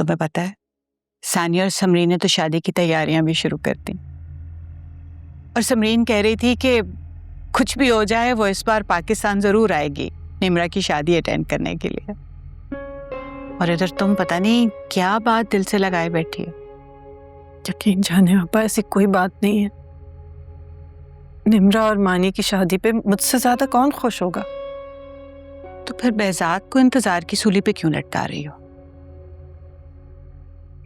तुम्हें पता है, सानिया और समरीन ने तो शादी की तैयारियां भी शुरू कर दी। और समरीन कह रही थी कि कुछ भी हो जाए वो इस बार पाकिस्तान जरूर आएगी निम्रा की शादी अटेंड करने के लिए। और इधर तुम पता नहीं क्या बात दिल से लगाए बैठी है। यकीन जाने आपा, ऐसी कोई बात नहीं है। निम्रा और मानी की शादी पे मुझसे ज्यादा कौन खुश होगा? तो फिर बेहजाद को इंतजार की सूली पे क्यों लटका रही हो?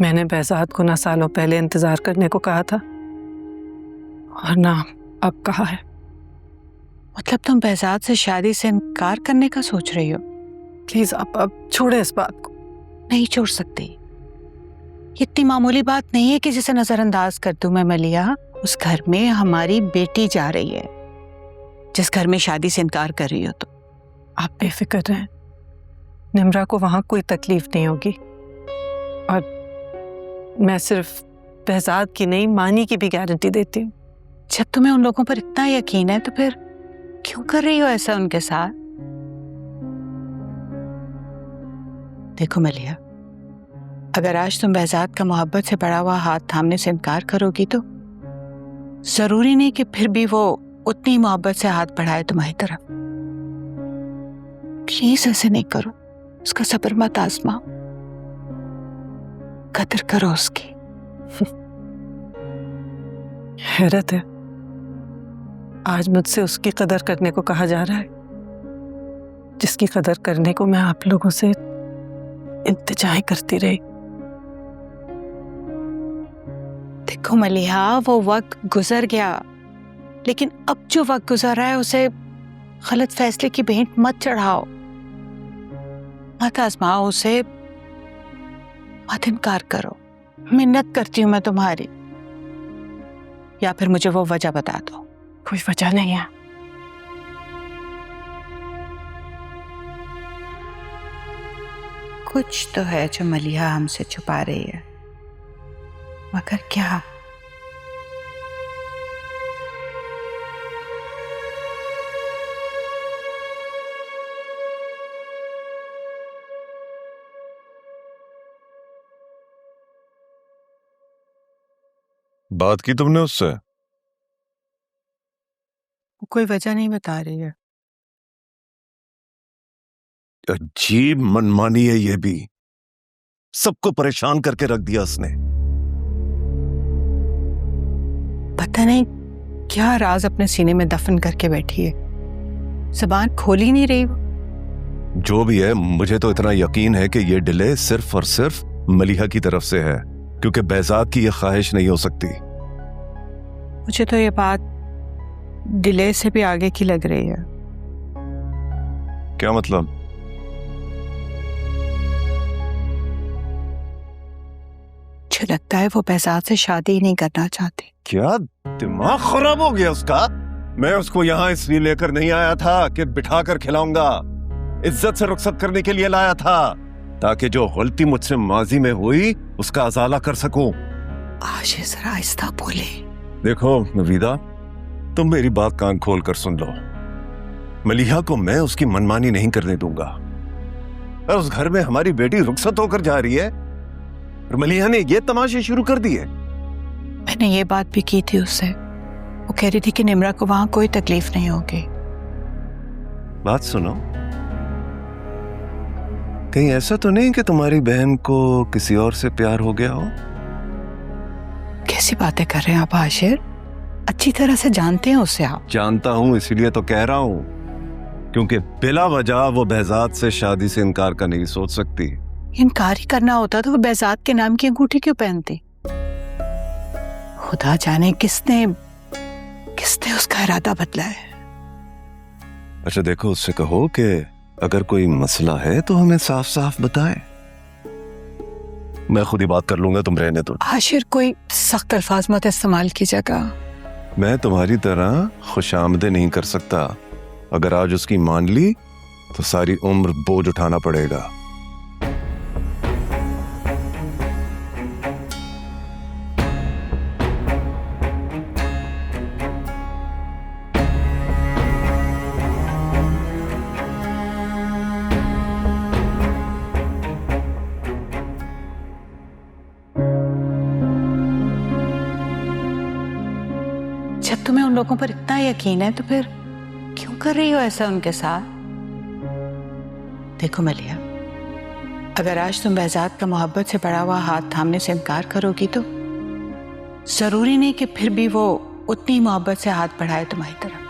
मैंने बेहजाद को ना सालों पहले इंतजार करने को कहा था और ना अब कहा है। मतलब तुम बेहजाद से शादी से इनकार करने का सोच रही हो? प्लीज आप अब छोड़े इस बात को। नहीं छोड़ सकती। इतनी मामूली बात नहीं है कि जिसे नजरअंदाज कर दूं मैं मलिया। उस घर में हमारी बेटी जा रही है, जिस घर में शादी से इनकार कर रही हो तो। आप बेफिक्र रहें, निम्रा को वहां कोई तकलीफ नहीं होगी। और मैं सिर्फ बेहजाद की नहीं, मानी की भी गारंटी देती हूँ। जब तुम्हें उन लोगों पर इतना यकीन है तो फिर क्यों कर रही हो ऐसा उनके साथ? देखो मलिया, अगर आज तुम बेहजाद का मोहब्बत से बड़ा हुआ हाथ थामने से इनकार करोगी तो जरूरी नहीं कि फिर भी वो उतनी मोहब्बत से हाथ बढ़ाए तुम्हारी तरफ। प्लीज ऐसे नहीं करो, उसका सब्र मत आजमाओ, कदर करो उसकी। हैरत है, आज मुझसे उसकी कदर करने को कहा जा रहा है जिसकी कदर करने को मैं आप लोगों से इंतजार करती रही। देखो मलिहा, वो वक्त गुजर गया, लेकिन अब जो वक्त गुजर रहा है उसे गलत फैसले की भेंट मत चढ़ाओ, मत आजमाओ उसे, मत इनकार करो। मिन्नत करती हूं मैं तुम्हारी। या फिर मुझे वो वजह बता दो। कोई वजह नहीं है। कुछ तो है जो मलिहा हमसे छुपा रही है, मगर क्या? बात की तुमने उससे? वो कोई वजह नहीं बता रही है। अजीब मनमानी है ये भी, सबको परेशान करके रख दिया उसने। पता नहीं क्या राज अपने सीने में दफन करके बैठी है, जुबान खोल ही नहीं रही वो। जो भी है, मुझे तो इतना यकीन है कि ये डिले सिर्फ और सिर्फ मलिहा की तरफ से है, क्योंकि बेहजाद की ये ख्वाहिश नहीं हो सकती। मुझे तो ये बात डिले से भी आगे की लग रही है। क्या मतलब? मुझे लगता है वो बेहजाद से शादी ही नहीं करना चाहती। क्या दिमाग खराब हो गया उसका? मैं उसको यहाँ इसलिए लेकर नहीं आया था कि बिठा कर खिलाऊंगा, इज्जत से रुखसत करने के लिए लाया था, ताकि जो गलती मुझसे माजी में हुई उसका अजाला कर सकूं। आज जरा आहिस्ता बोले। देखो नवीदा, तुम मेरी बात कान खोल कर सुन लो। मलिहा को मैं उसकी मनमानी नहीं करने दूंगा। और उस घर में हमारी बेटी रुखसत होकर जा रही है और मलिहा ने ये तमाशे शुरू कर दिए। मैंने ये बात भी की थी उससे, वो कह रही थी कि निम्रा को वहां कोई तकलीफ नहीं होगी। बात सुनो, कहीं ऐसा तो नहीं कि तुम्हारी बहन को किसी और से प्यार हो गया हो? कैसी बातें कर रहे हैं आप आशिर? अच्छी तरह से जानते हैं उसे आप। जानता हूं, इसीलिए तो कह रहा हूं, क्योंकि बिला वजह वो बेहजाद से शादी से इनकार का नहीं सोच सकती। इनकार ही करना होता तो वो बेहजाद के नाम की अंगूठी क्यों पहनती? खुदा जाने किसने उसका इरादा बदला है। अच्छा देखो, उससे कहो कि अगर कोई मसला है तो हमें साफ साफ बताए, मैं खुद ही बात कर लूंगा, तुम रहने दो। आशिर, कोई सख्त अल्फाज मत इस्तेमाल कीजिएगा। मैं तुम्हारी तरह खुशामदे नहीं कर सकता। अगर आज उसकी मान ली तो सारी उम्र बोझ उठाना पड़ेगा। जब तुम्हें उन लोगों पर इतना यकीन है तो फिर क्यों कर रही हो ऐसा उनके साथ? देखो मलिया, अगर आज तुम बहजाद का मोहब्बत से बड़ा हुआ हाथ थामने से इनकार करोगी तो जरूरी नहीं कि फिर भी वो उतनी मोहब्बत से हाथ बढ़ाए तुम्हारी तरफ।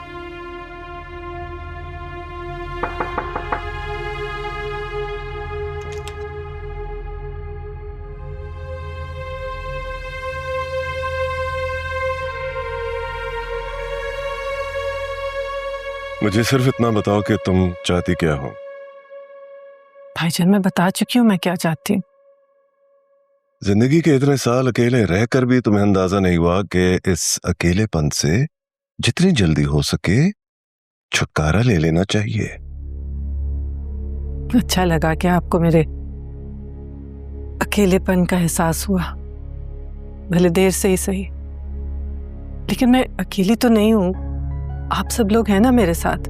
मुझे सिर्फ इतना बताओ कि तुम चाहती क्या हो? भाईजान मैं बता चुकी हूँ मैं क्या चाहती हूँ। जिंदगी के इतने साल अकेले रहकर भी तुम्हें अंदाजा नहीं हुआ कि इस अकेलेपन से जितनी जल्दी हो सके छुटकारा ले लेना चाहिए। अच्छा लगा कि आपको मेरे अकेलेपन का एहसास हुआ, भले देर से ही सही। लेकिन मैं अकेली तो नहीं हूं, आप सब लोग हैं ना मेरे साथ।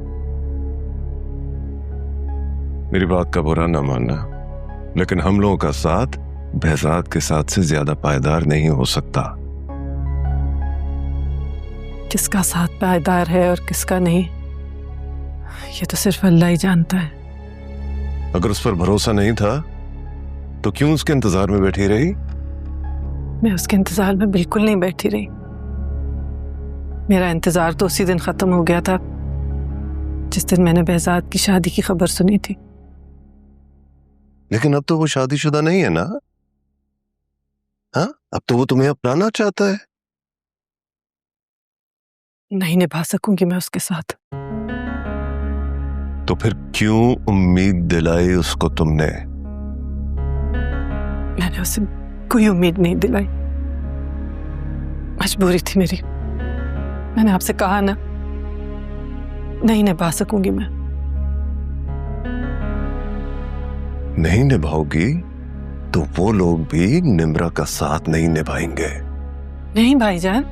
मेरी बात का बुरा ना मानना, लेकिन हम लोगों का साथ बहजाद के साथ से ज्यादा पायदार नहीं हो सकता। किसका साथ पायदार है और किसका नहीं, ये तो सिर्फ अल्लाह ही जानता है। अगर उस पर भरोसा नहीं था तो क्यों उसके इंतजार में बैठी रही? मैं उसके इंतजार में बिल्कुल नहीं बैठी रही। मेरा इंतजार तो उसी दिन खत्म हो गया था जिस दिन मैंने बहजाद की शादी की खबर सुनी थी। लेकिन अब तो वो शादीशुदा नहीं है ना? हाँ, अब तो वो तुम्हें अपनाना चाहता है। नहीं निभा सकूंगी मैं उसके साथ। तो फिर क्यों उम्मीद दिलाई उसको तुमने? मैंने उसे कोई उम्मीद नहीं दिलाई, मजबूरी थी मेरी। मैंने आपसे कहा ना, नहीं निभा सकूंगी मैं। नहीं निभाओगी तो वो लोग भी निम्रा का साथ नहीं निभाएंगे। नहीं भाईजान,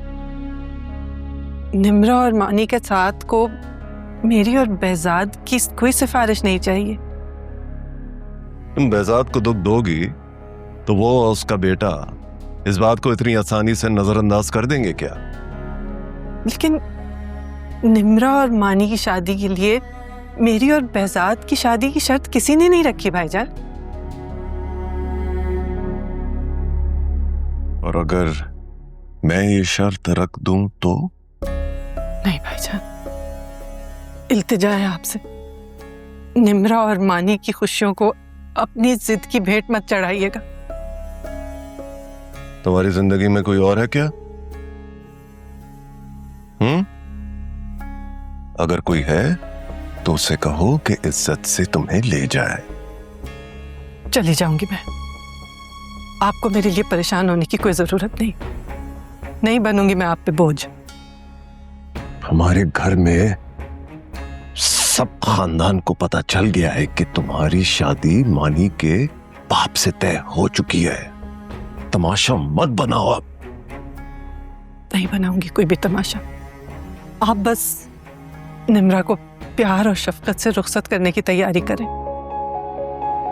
निम्रा और मानी के साथ को मेरी और बहजाद की कोई सिफारिश नहीं चाहिए। तुम बहजाद को दुख दोगी तो वो और उसका बेटा इस बात को इतनी आसानी से नजरअंदाज कर देंगे क्या? लेकिन निम्रा और मानी की शादी के लिए मेरी और बहजाद की शादी की शर्त किसी ने नहीं रखी भाईजान। और अगर मैं ये शर्त रख दूं तो? नहीं भाईजान, इल्तिजा है आपसे, निम्रा और मानी की खुशियों को अपनी जिद की भेंट मत चढ़ाइएगा। तुम्हारी जिंदगी में कोई और है क्या? अगर कोई है तो उसे कहो कि इज्जत से तुम्हें ले जाए। चली जाऊंगी मैं, आपको मेरे लिए परेशान होने की कोई जरूरत नहीं बनूंगी मैं आप पे बोझ। हमारे घर में सब खानदान को पता चल गया है कि तुम्हारी शादी मानी के बाप से तय हो चुकी है। तमाशा मत बनाओ अब। नहीं बनाऊंगी कोई भी तमाशा। आप बस निम्रा को प्यार और शफकत से रुखसत करने की तैयारी करें।